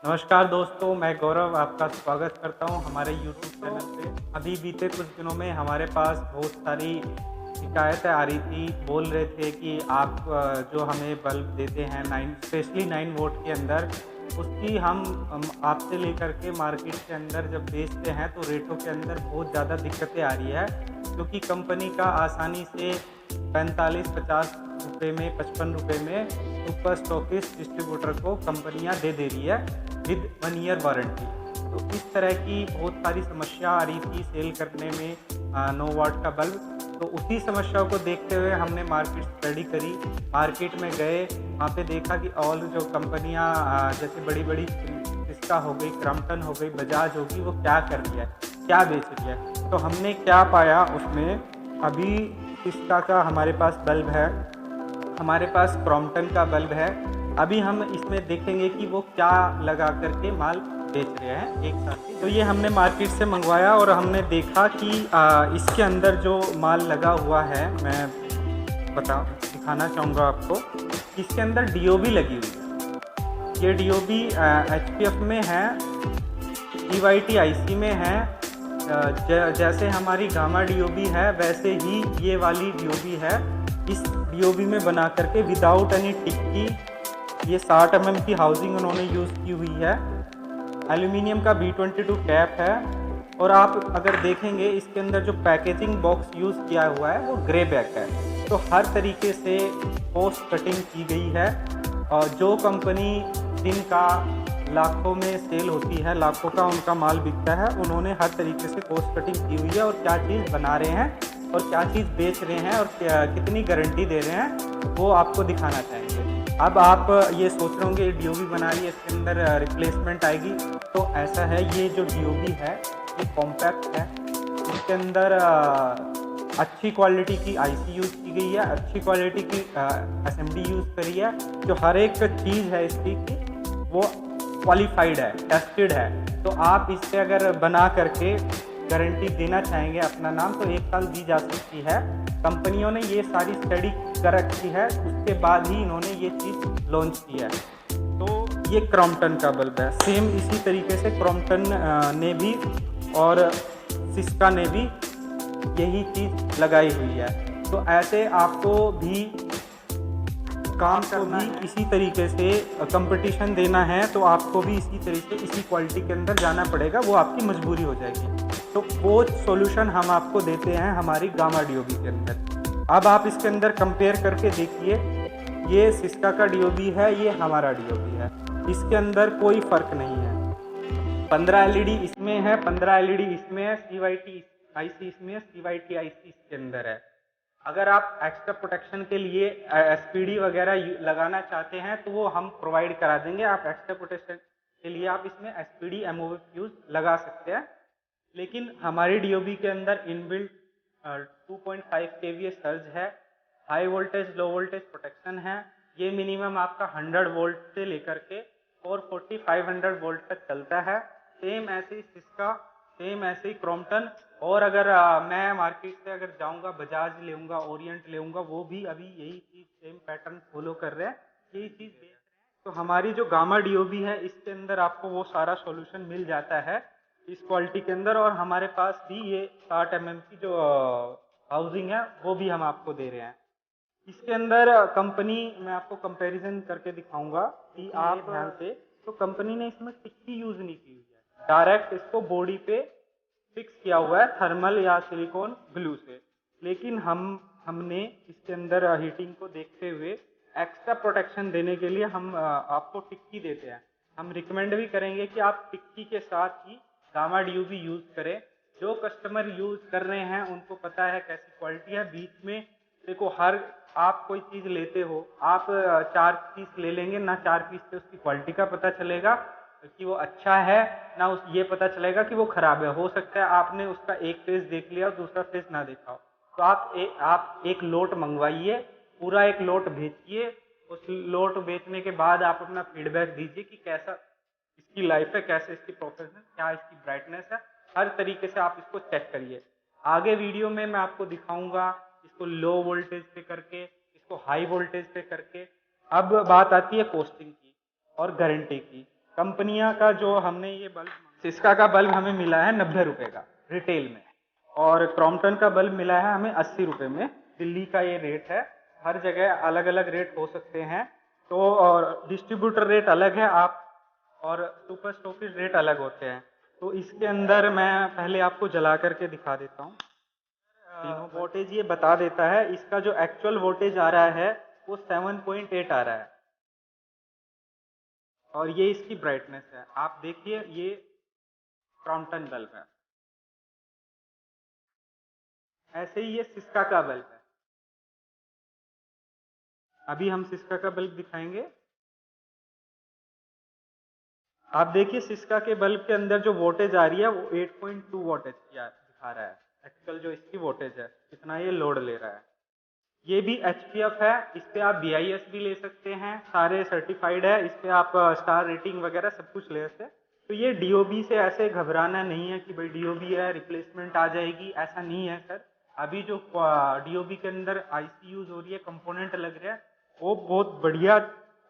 नमस्कार दोस्तों, मैं गौरव आपका स्वागत करता हूं हमारे यूट्यूब चैनल पे। अभी बीते कुछ दिनों में हमारे पास बहुत सारी शिकायतें आ रही थी। बोल रहे थे कि आप जो हमें बल्ब देते हैं 9 स्पेशली 9 वोल्ट के अंदर, उसकी हम आपसे लेकर के मार्केट के अंदर जब बेचते हैं तो रेटों के अंदर बहुत ज़्यादा दिक्कतें आ रही है, क्योंकि कंपनी का आसानी से 45-50 रुपये में, 55 रुपये में सुपर स्टॉकिस्ट डिस्ट्रीब्यूटर को कंपनियां दे रही है विद 1 ईयर वारंटी। तो इस तरह की बहुत सारी समस्या आ रही थी सेल करने में 9 वाट का बल्ब। तो उसी समस्या को देखते हुए हमने मार्केट स्टडी करी, मार्केट में गए, वहाँ पे देखा कि ऑल जो कंपनियां जैसे बड़ी बड़ी सिस्का हो गई, क्रम्पटन हो गई, बजाज होगी, वो क्या कर रही है, क्या बेच रही है। तो हमने क्या पाया उसमें, अभी सिस्का का हमारे पास बल्ब है, हमारे पास क्रॉम्पटन का बल्ब है। अभी हम इसमें देखेंगे कि वो क्या लगा करके माल बेच रहे हैं एक साथ ही। तो ये हमने मार्केट से मंगवाया और हमने देखा कि इसके अंदर जो माल लगा हुआ है, मैं दिखाना चाहूँगा आपको। इसके अंदर डीओबी लगी हुई है। ये डीओबी एचपीएफ में है, ईवाईटी आईसी में है। जैसे हमारी गामा डीओबी है वैसे ही ये वाली डीओबी है। इस डीओबी में बना करके विदाउट एनी टिक्की, ये 60 mm की हाउसिंग उन्होंने यूज़ की हुई है। एल्यूमिनियम का B22 कैप है। और आप अगर देखेंगे इसके अंदर जो पैकेजिंग बॉक्स यूज़ किया हुआ है वो ग्रे बैक है। तो हर तरीके से कॉस्ट कटिंग की गई है। और जो कंपनी दिन का लाखों में सेल होती है, लाखों का उनका माल बिकता है, उन्होंने हर तरीके से कॉस्ट कटिंग की हुई है और क्या चीज़ बना रहे हैं और क्या चीज़ बेच रहे हैं और कितनी गारंटी दे रहे हैं वो आपको दिखाना चाहेंगे। अब आप ये सोच रहे होंगे डीओबी बना रही है, इसके अंदर रिप्लेसमेंट आएगी। तो ऐसा है, ये जो डीओबी है ये कॉम्पैक्ट है। इसके अंदर अच्छी क्वालिटी की आईसी यूज़ की गई है, अच्छी क्वालिटी की एसएमडी यूज़ करी है। जो हर एक चीज़ है इसकी वो क्वालिफाइड है, टेस्टेड है। तो आप इससे अगर बना करके गारंटी देना चाहेंगे अपना नाम, तो 1 साल दी जा सकती है। कंपनियों ने ये सारी स्टडी कर रखी है, उसके बाद ही इन्होंने ये चीज़ लॉन्च की है। तो ये क्रॉम्पटन का बल्ब है। सेम इसी तरीके से क्रॉम्पटन ने भी और सिस्का ने भी यही चीज़ लगाई हुई है। तो ऐसे आपको भी काम को भी इसी तरीके से कंपटीशन देना है, तो आपको भी इसी तरीके इसी क्वालिटी के अंदर जाना पड़ेगा, वो आपकी मजबूरी हो जाएगी। तो वो सॉल्यूशन हम आपको देते हैं हमारी गामा डीओबी के अंदर। अब आप इसके अंदर कंपेयर करके देखिए, ये सिस्का का डीओबी है, ये हमारा डीओबी है, इसके अंदर कोई फ़र्क नहीं है। 15 एलईडी इसमें है, 15 एलईडी इसमें है, सीवाईटी आईसी इसमें है, सीवाईटी आईसी इसके अंदर है। अगर आप एक्स्ट्रा प्रोटेक्शन के लिए एसपीडी वगैरह लगाना चाहते हैं तो वो हम प्रोवाइड करा देंगे। आप एक्स्ट्रा प्रोटेक्शन के लिए आप इसमें एसपीडी एमओवी फ्यूज लगा सकते हैं। लेकिन हमारी डीओबी के अंदर इनबिल्ट 2.5 केवीए सर्ज है, high voltage low voltage protection है। ये मिनिमम आपका 100 वोल्ट से लेकर के 440-500 वोल्ट तक चलता है। सेम ऐसे ही सिस्का, सेम ऐसे ही क्रॉम्पटन। और अगर मैं मार्केट से अगर जाऊंगा, बजाज लेऊंगा, ओरिएंट लेऊंगा, वो भी अभी यही चीज़ सेम पैटर्न फॉलो कर रहे हैं, यही चीज़ बेच रहे हैं। तो हमारी जो गामा डीओबी है इसके अंदर आपको वो सारा सॉल्यूशन मिल जाता है इस क्वालिटी के अंदर। और हमारे पास भी ये 60 mm की जो हाउसिंग है वो भी हम आपको दे रहे हैं। इसके अंदर कंपनी, मैं आपको कंपैरिजन करके दिखाऊंगा कि आप ध्यान से, तो कंपनी ने इसमें टिक्की यूज नहीं की हुई है, डायरेक्ट इसको बॉडी पे फिक्स किया हुआ है थर्मल या सिलिकॉन ग्लू से। लेकिन हमने इसके अंदर हीटिंग को देखते हुए एक्स्ट्रा प्रोटेक्शन देने के लिए हम आपको टिक्की देते हैं। हम रिकमेंड भी करेंगे कि आप टिक्की के साथ ही गामा डीओबी यूज करें। जो कस्टमर यूज कर रहे हैं उनको पता है कैसी क्वालिटी है। बीच में देखो, हर आप कोई चीज लेते हो, आप 4 पीस ले लेंगे ना, 4 पीस से उसकी क्वालिटी का पता चलेगा कि वो अच्छा है ना, उस ये पता चलेगा कि वो खराब है। हो सकता है आपने उसका एक फेस देख लिया और दूसरा फेस ना देखा हो। तो आप एक लोट मंगवाइए, पूरा एक लोट बेचिए। उस लोट बेचने के बाद आप अपना फीडबैक दीजिए कि कैसा इसकी लाइफ है, कैसे इसकी प्रोफेशनल, क्या इसकी ब्राइटनेस है। हर तरीके से आप इसको चेक करिए। आगे वीडियो में मैं आपको दिखाऊंगा इसको लो वोल्टेज पे करके, इसको हाई वोल्टेज पे करके। अब बात आती है कॉस्टिंग की और गारंटी की। कंपनियां का जो हमने ये बल्ब, सिस्का का बल्ब हमें मिला है 90 रुपये का रिटेल में, और क्रॉम्पटन का बल्ब मिला है हमें 80 रुपये में। दिल्ली का ये रेट है, हर जगह अलग अलग रेट हो सकते हैं। तो और डिस्ट्रीब्यूटर रेट अलग है, आप और सुपर स्टॉकिस्ट रेट अलग होते हैं। तो इसके अंदर मैं पहले आपको जला करके दिखा देता हूँ। तीनों वोल्टेज ये बता देता है, इसका जो एक्चुअल वोल्टेज आ रहा है वो 7.8 आ रहा है, और ये इसकी ब्राइटनेस है। आप देखिए ये क्रॉम्पटन बल्ब है, ऐसे ही ये सिस्का का बल्ब है। अभी हम सिस्का का बल्ब दिखाएंगे। आप देखिए सिस्का के बल्ब के अंदर जो वोल्टेज आ रही है वो 8.2 वोल्टेज की दिखा रहा है। एक्चुअल जो इसकी वोल्टेज है, कितना ये लोड ले रहा है। ये भी एचपीएफ है, इस पे आप बीआईएस भी ले सकते हैं, सारे सर्टिफाइड है, इस पे आप स्टार रेटिंग वगैरह सब कुछ ले सकते हैं। तो ये डीओबी से ऐसे घबराना नहीं है कि भाई डीओबी है रिप्लेसमेंट आ जाएगी, ऐसा नहीं है सर। अभी जो डीओबी के अंदर आईसी यूज हो रही है, कंपोनेंट लग रहा है, वो बहुत बढ़िया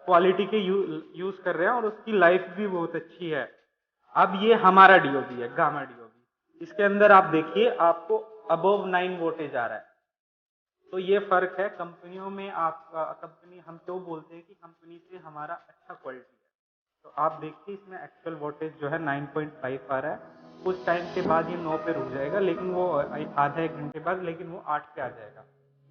क्वालिटी के यूज कर रहे हैं, और उसकी लाइफ भी बहुत अच्छी है। अब ये हमारा डीओबी है, गामा डीओबी। इसके अंदर आप देखिए आपको अबव 9 वोल्टेज आ रहा है। तो ये फर्क है कंपनियों में। आप कंपनी हम क्यों बोलते हैं कि कंपनी से हमारा अच्छा क्वालिटी है। तो आप देखिए इसमें एक्चुअल वोल्टेज जो है 9.5 आ रहा है। कुछ टाइम के बाद ये 9 पे रुक जाएगा, लेकिन वो आधा एक घंटे बाद, लेकिन वो 8 पे आ जाएगा।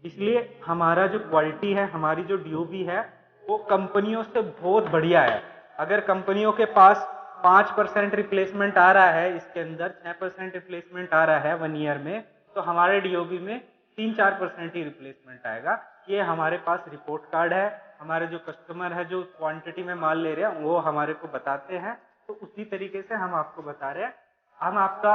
इसलिए हमारा जो क्वालिटी है, हमारी जो डीओबी है, वो कंपनियों से बहुत बढ़िया है। अगर कंपनियों के पास 5% रिप्लेसमेंट आ रहा है, इसके अंदर 6% रिप्लेसमेंट आ रहा है 1 ईयर में, तो हमारे डीओबी में 3-4% ही रिप्लेसमेंट आएगा। ये हमारे पास रिपोर्ट कार्ड है, हमारे जो कस्टमर है जो क्वांटिटी में माल ले रहे हैं वो हमारे को बताते हैं, तो उसी तरीके से हम आपको बता रहे हैं। हम आपका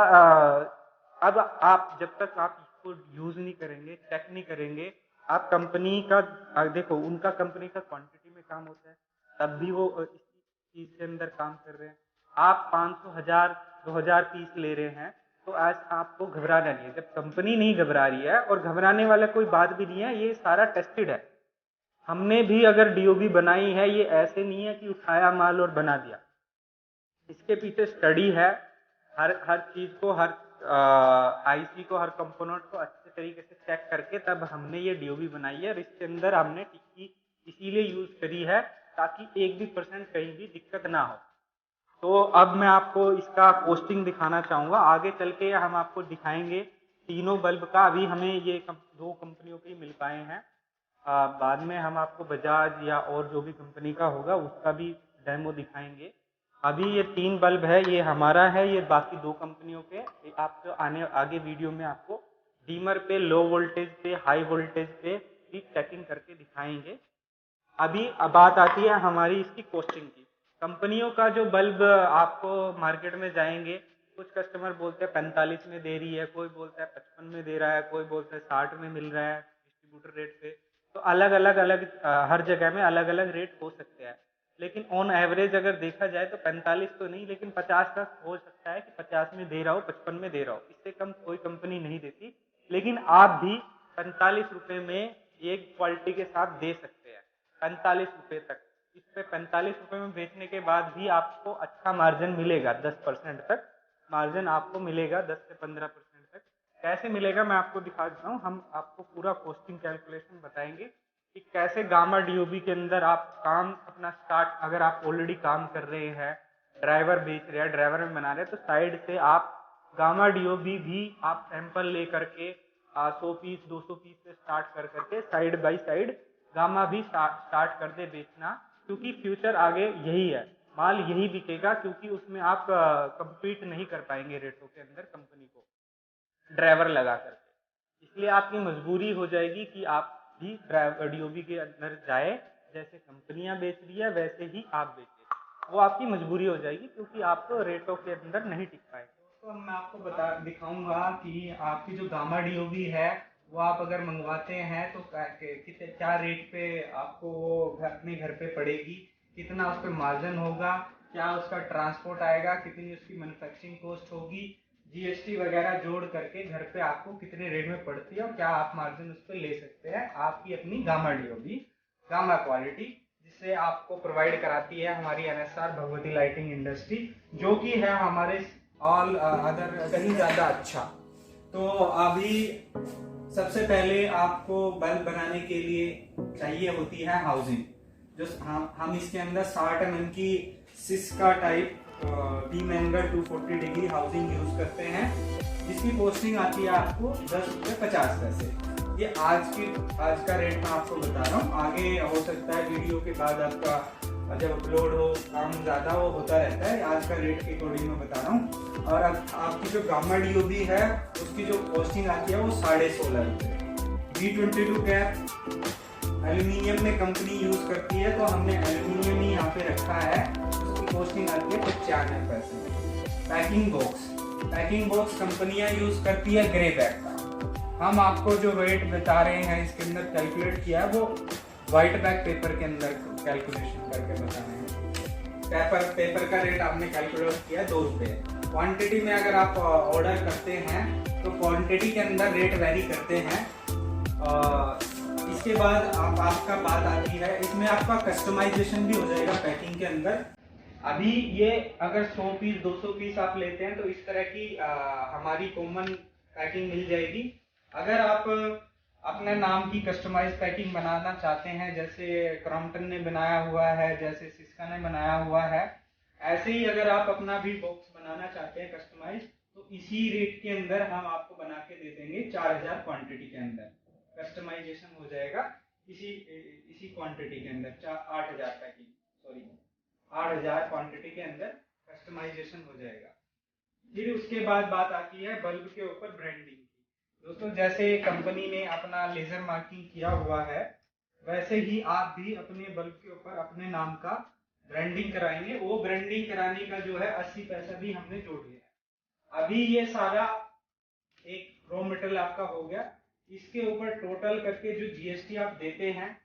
अब आप जब तक आप इसको यूज नहीं करेंगे, चेक नहीं करेंगे, आप कंपनी का देखो, उनका कंपनी का क्वांटिटी में काम होता है, तब भी वो इस चीज के अंदर काम कर रहे हैं। आप 500, 1000, 2000 पीस ले रहे हैं, तो आज आपको घबराना नहीं है। जब कंपनी नहीं घबरा रही है, और घबराने वाला कोई बात भी नहीं है, ये सारा टेस्टेड है। हमने भी अगर डीओबी बनाई है, ये ऐसे नहीं है कि उठाया माल और बना दिया। इसके पीछे स्टडी है, हर हर चीज को, हर आईसी को, हर कंपोनेंट को अच्छे तरीके से चेक करके तब हमने ये डीओबी बनाई है। और इसके अंदर हमने टिक्की इसीलिए यूज करी है ताकि 1 भी % कहीं भी दिक्कत ना हो। तो अब मैं आपको इसका कॉस्टिंग दिखाना चाहूँगा। आगे चल के हम आपको दिखाएंगे तीनों बल्ब का। अभी हमें ये दो कंपनियों के ही मिल पाए हैं, बाद में हम आपको बजाज या और जो भी कंपनी का होगा उसका भी डेमो दिखाएंगे। अभी ये 3 बल्ब है, ये हमारा है, ये बाकी 2 कंपनियों के। आपको आगे वीडियो में आपको डीमर पे, लो वोल्टेज पे, हाई वोल्टेज पे भी चेकिंग करके दिखाएंगे। अभी बात आती है हमारी इसकी कॉस्टिंग की। कंपनियों का जो बल्ब आपको मार्केट में जाएंगे, कुछ कस्टमर बोलते हैं 45 में दे रही है, कोई बोलता है 55 में दे रहा है, कोई बोलता है 60 में मिल रहा है डिस्ट्रीब्यूटर रेट पे। तो अलग अलग हर जगह में अलग अलग रेट हो सकते हैं, लेकिन ऑन एवरेज अगर देखा जाए तो 45 तो नहीं, लेकिन 50 तक हो सकता है कि 50 में दे रहा हो, 55 में दे रहा हो। इससे कम कोई कंपनी नहीं देती, लेकिन आप भी 45 रुपए में एक क्वालिटी के साथ दे सकते हैं, 45 रुपए तक। इस पे 45 रुपए में बेचने के बाद भी आपको अच्छा मार्जिन मिलेगा, 10% तक मार्जिन आपको मिलेगा, 10 से 15% तक। कैसे मिलेगा मैं आपको दिखा देता हूँ। हम आपको पूरा कॉस्टिंग कैलकुलेशन बताएंगे कि कैसे गामा डीओबी के अंदर आप काम अपना स्टार्ट, अगर आप ऑलरेडी काम कर रहे हैं, ड्राइवर बेच रहे हैं, ड्राइवर में बना रहे हैं, तो साइड से आप गामा डीओबी भी आप सैंपल ले करके 100 पीस 200 पीस से स्टार्ट कर करके साइड बाय साइड गामा भी स्टार्ट कर दे बेचना। क्योंकि फ्यूचर आगे यही है, माल यही बिकेगा, क्योंकि उसमें आप compete नहीं कर पाएंगे रेटों के अंदर कंपनी को ड्राइवर लगा करके। इसलिए आपकी मजबूरी हो जाएगी कि आप भी डीओबी के अंदर जाए, जैसे कंपनियां बेच रही है वैसे ही आप बेचे, वो आपकी मजबूरी हो जाएगी, क्योंकि आप तो रेटों के अंदर नहीं टिक पाएंगे। तो मैं आपको दिखाऊंगा कि आपकी जो गामा डीओबी है वो आप अगर मंगवाते हैं तो कितने क्या रेट पे आपको वो अपने घर पे पड़ेगी, कितना उस पर मार्जिन होगा, क्या उसका ट्रांसपोर्ट आएगा, कितनी उसकी मैन्युफैक्चरिंग कॉस्ट होगी, जीएसटी वगैरह जोड़ करके घर पे आपको कितने रेट में पड़ती है, और क्या आप मार्जिन उस पर ले सकते हैं आपकी अपनी गामा डीओबी, गामा क्वालिटी, जिससे आपको प्रोवाइड कराती है हमारी NSR भगवती लाइटिंग इंडस्ट्री, जो कि है हमारे ऑल अदर कहीं ज़्यादा अच्छा। तो अभी सबसे पहले आपको बल्ब बनाने के लिए चाहिए होती है हाउसिंग, जो हम इसके अंदर 60 mm की Syska type beam angle 240 degree housing use करते हैं, जिसकी कॉस्टिंग आती है आपको 10 रुपये 50 पैसे। ये आज का रेट मैं आपको बता रहा हूँ, आगे हो सकता है वीडियो के बाद आपका जब अपलोड हो काम ज़्यादा वो होता रहता है, आज का रेट के अकॉर्डिंग मैं बता रहा हूँ। और अब आपकी जो गामा DOB है उसकी जो कॉस्टिंग आती है वो 16.5 रुपये। B22 कैप एल्यूमिनियम में कंपनी यूज करती है, तो हमने एल्यूमिनियम ही यहाँ पे रखा है, उसकी कॉस्टिंग आती है 95 पैसे। पैकिंग बॉक्स कंपनियां यूज करती है ग्रे बैग का, हम आपको जो रेट बता रहे हैं इसके अंदर कैलकुलेट किया है वो व्हाइट बैग पेपर के अंदर कैलकुलेशन करके बता रहे हैं। पेपर का रेट आपने कैलकुलेट किया 2 रुपये। क्वांटिटी में अगर आप ऑर्डर करते हैं तो क्वांटिटी के अंदर रेट वेरी करते हैं। इसके बाद आपका बात आती है, इसमें आपका कस्टमाइजेशन भी हो जाएगा पैकिंग के अंदर। अभी ये अगर 100 पीस 200 पीस आप लेते हैं तो इस तरह की हमारी कॉमन पैकिंग मिल जाएगी। अगर आप अपने नाम की कस्टमाइज पैकिंग बनाना चाहते हैं, जैसे क्रॉम्पटन ने बनाया हुआ है, जैसे सिस्का ने बनाया हुआ है, ऐसे ही अगर आप अपना भी बॉक्स बनाना चाहते हैं कस्टमाइज, तो इसी रेट के अंदर हम आपको बना के दे देंगे। 4000 क्वांटिटी के अंदर कस्टमाइजेशन हो जाएगा, इसी क्वांटिटी के अंदर 8000 क्वांटिटी के अंदर कस्टमाइजेशन हो जाएगा। फिर उसके बाद बात आती है बल्ब के ऊपर ब्रांडिंग की। दोस्तों, जैसे कंपनी ने अपना लेजर मार्किंग किया हुआ है, वैसे ही आप भी अपने बल्ब के ऊपर अपने नाम का ब्रांडिंग कराएंगे। वो ब्रांडिंग कराने का जो है 80 पैसा भी हमने जोड़ लिया है। अभी ये सारा एक रॉ मटेरियल आपका हो गया, इसके ऊपर टोटल करके जो GST आप देते हैं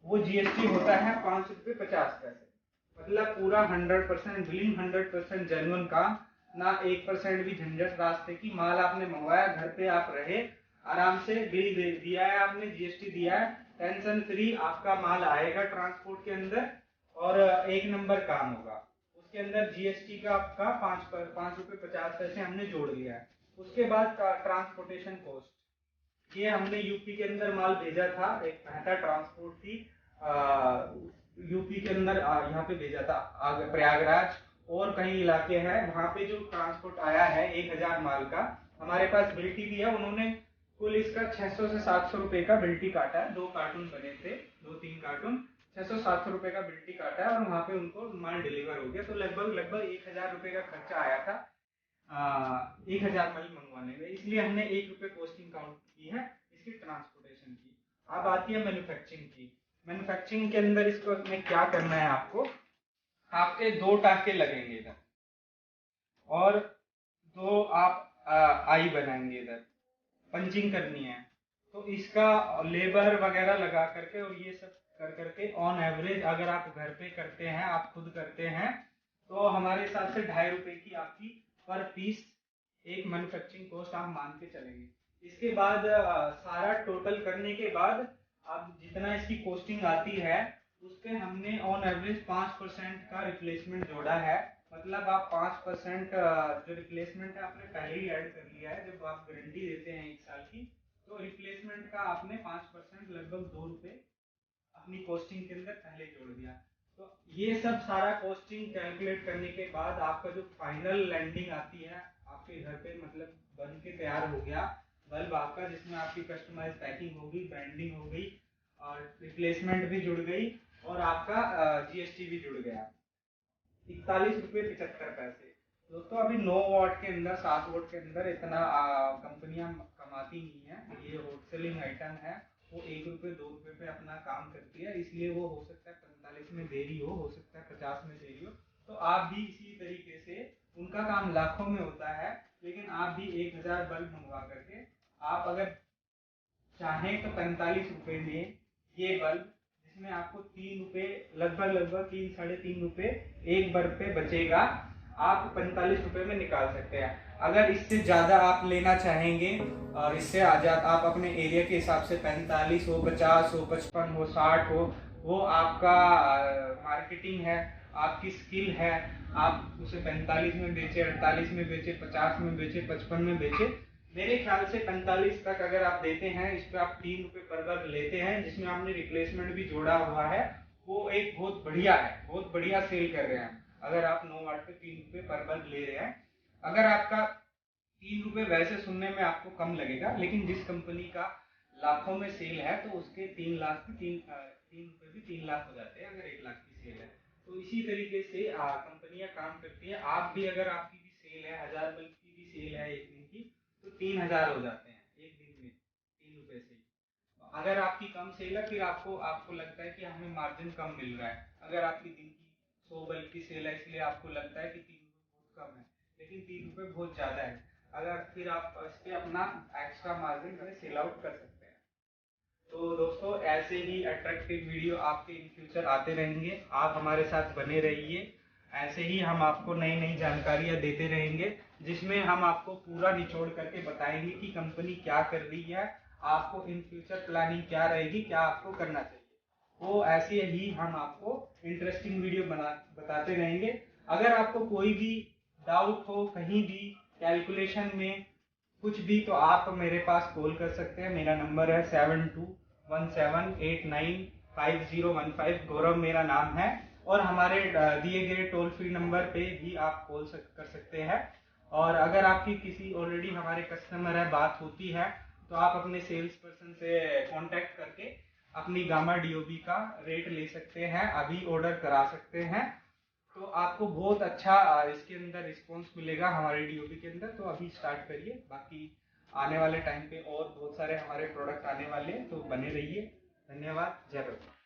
वो GST होता है 5 रुपये 50 पैसे। मतलब पूरा 100% बिलिंग, 100% जेन्युइन काम, ना 1% भी झंझट रास्ते की। माल आपने मंगवाया, घर पे आप रहे, आराम से बिल दे दिया है आपने, GST दिया है, टेंशन फ्री आपका माल आएगा ट्रांसपोर्ट के अंदर और 1 नंबर काम होगा। उसके अंदर GST का आपका 5 रुपये 50 पैसे हमने जोड़ लिया है। उसके बाद ट्रांसपोर्टेशन कॉस्ट, ये हमने यूपी के अंदर माल भेजा था, एक मेहता ट्रांसपोर्ट थी, यूपी के अंदर यहाँ पे भेजा था, प्रयागराज और कई इलाके हैं, वहाँ पे जो ट्रांसपोर्ट आया है 1000 माल का, हमारे पास बिल्टी भी है। उन्होंने कुल इसका 600 से 700 रुपए का बिल्टी काटा है। 2 कार्टून बने थे, 2-3 कार्टून, 600-700 रुपए का बिल्टी काटा है और वहाँ पे उनको माल डिलीवर हो गया। तो लगभग 1000 रुपए का खर्चा आया था 1000 माल मंगवाने में, इसलिए हमने 1 रुपये कॉस्टिंग काउंट की है इसकी ट्रांसपोर्टेशन की। अब आती है मैन्युफैक्चरिंग की। मैन्युफैक्चरिंग के अंदर इसको में क्या करना है, आपके 2 टाके लगेंगे इधर और 2 आप आई बनाएंगे, इधर पंचिंग करनी है। तो इसका लेबर वगैरह लगा करके और ये सब कर करके ऑन एवरेज अगर आप घर पे करते हैं, आप खुद करते हैं, तो हमारे हिसाब से 2.5 रुपए की आपकी पर पीस एक मैन्युफैक्चरिंग कॉस्ट आप मान के चलेंगे। इसके बाद सारा टोटल करने के बाद अब जितना इसकी कॉस्टिंग आती है उस पे हमने ऑन एवरेज 5% का रिप्लेसमेंट जोड़ा है। मतलब आप 5% जो रिप्लेसमेंट है आपने पहले ही ऐड कर लिया है। जब आप गारंटी देते हैं 1 साल की, तो रिप्लेसमेंट का आपने 5% लगभग 2 रुपये अपनी कॉस्टिंग के अंदर पहले जोड़ दिया। तो ये सब सारा कॉस्टिंग कैलकुलेट करने के बाद आपका जो फाइनल लैंडिंग आती है आपके घर पे, मतलब बन के तैयार हो गया बल्ब आपका, जिसमें आपकी कस्टमाइज पैकिंग होगी, ब्रांडिंग हो गई और रिप्लेसमेंट भी जुड़ गई और आपका GST भी जुड़ गया, 41 रुपये 75 पैसे। दोस्तों, अभी 9 वाट के अंदर, 7 वाट के अंदर इतना कंपनियां कमाती नहीं है। ये होलसेलिंग आइटम है, वो 1 रुपये 2 रुपये पे अपना काम करती है, इसलिए वो हो सकता है 45 में देरी हो सकता है 50 में देरी हो। तो आप भी इसी तरीके से, उनका काम लाखों में होता है, लेकिन आप भी 1000 बल्ब मंगवा करके आप अगर चाहें तो 45 रुपये में ये बल्ब, जिसमें आपको 3 रुपये लगभग 3-3.5 रुपये एक बल्ब पे बचेगा, आप 45 रुपये में निकाल सकते हैं। अगर इससे ज़्यादा आप लेना चाहेंगे और इससे आप अपने एरिया के हिसाब से 45 हो, 50 हो, 55 हो, 60 हो, वो आपका मार्केटिंग है, आपकी स्किल है। आप उसे 45 में बेचे, 48 में बेचे, 50 में बेचे, 55 में बेचे। मेरे ख्याल से 45 तक अगर आप देते हैं, इस पे आप 3 रुपये पर बर्ग लेते हैं, जिसमें आपने रिप्लेसमेंट भी जोड़ा हुआ है, वो एक बहुत बढ़िया है, बहुत बढ़िया सेल कर रहे हैं। अगर आप 9 वाट पे 3 रुपये पर बर्ग ले रहे हैं, अगर आपका 3 रुपये वैसे सुनने में आपको कम लगेगा, लेकिन जिस कंपनी का लाखों में सेल है तो उसके 3 लाख की 3 रुपये भी 3 लाख हो जाते हैं अगर 1 लाख की सेल है। तो इसी तरीके से कंपनियां काम करती है। आप भी अगर आपकी भी सेल है 1000 बल्ब की भी सेल है एक दिन की, तो 3000 हो जाते हैं एक दिन में 3 रुपये से। अगर आपकी कम सेल है, फिर आपको आपको लगता है कि हमें मार्जिन कम मिल रहा है। अगर आपकी दिन की 100 बल्ब की सेल है, इसलिए आपको लगता है कि 3 रुपये बहुत कम है, लेकिन 3 रुपये बहुत ज़्यादा है। अगर फिर आप इस पे अपना एक्स्ट्रा मार्जिन में सेल आउट कर सकते हैं। तो दोस्तों, ऐसे ही अट्रैक्टिव वीडियो आपके इन फ्यूचर आते रहेंगे। आप हमारे साथ बने रहिए। ऐसे ही हम आपको नई नई जानकारियाँ देते रहेंगे, जिसमें हम आपको पूरा निचोड़ करके बताएंगे कि कंपनी क्या कर रही है, आपको इन फ्यूचर प्लानिंग क्या रहेगी, क्या आपको करना चाहिए। वो ऐसे ही हम आपको इंटरेस्टिंग वीडियो बताते रहेंगे। अगर आपको कोई भी डाउट हो कहीं भी कैलकुलेशन में कुछ भी, तो आप मेरे पास कॉल कर सकते हैं। मेरा नंबर है 7217895015। गौरव मेरा नाम है। और हमारे दिए गए टोल फ्री नंबर पे भी आप कॉल कर सकते हैं। और अगर आपकी किसी ऑलरेडी हमारे कस्टमर है, बात होती है, तो आप अपने सेल्स पर्सन से कांटेक्ट करके अपनी गामा डीओबी का रेट ले सकते हैं, अभी ऑर्डर करा सकते हैं। तो आपको बहुत अच्छा इसके अंदर रिस्पॉन्स मिलेगा हमारे डीओबी के अंदर। तो अभी स्टार्ट करिए, बाकी आने वाले टाइम पे और बहुत सारे हमारे प्रोडक्ट आने वाले हैं, तो बने रहिए। धन्यवाद। जय हिंद।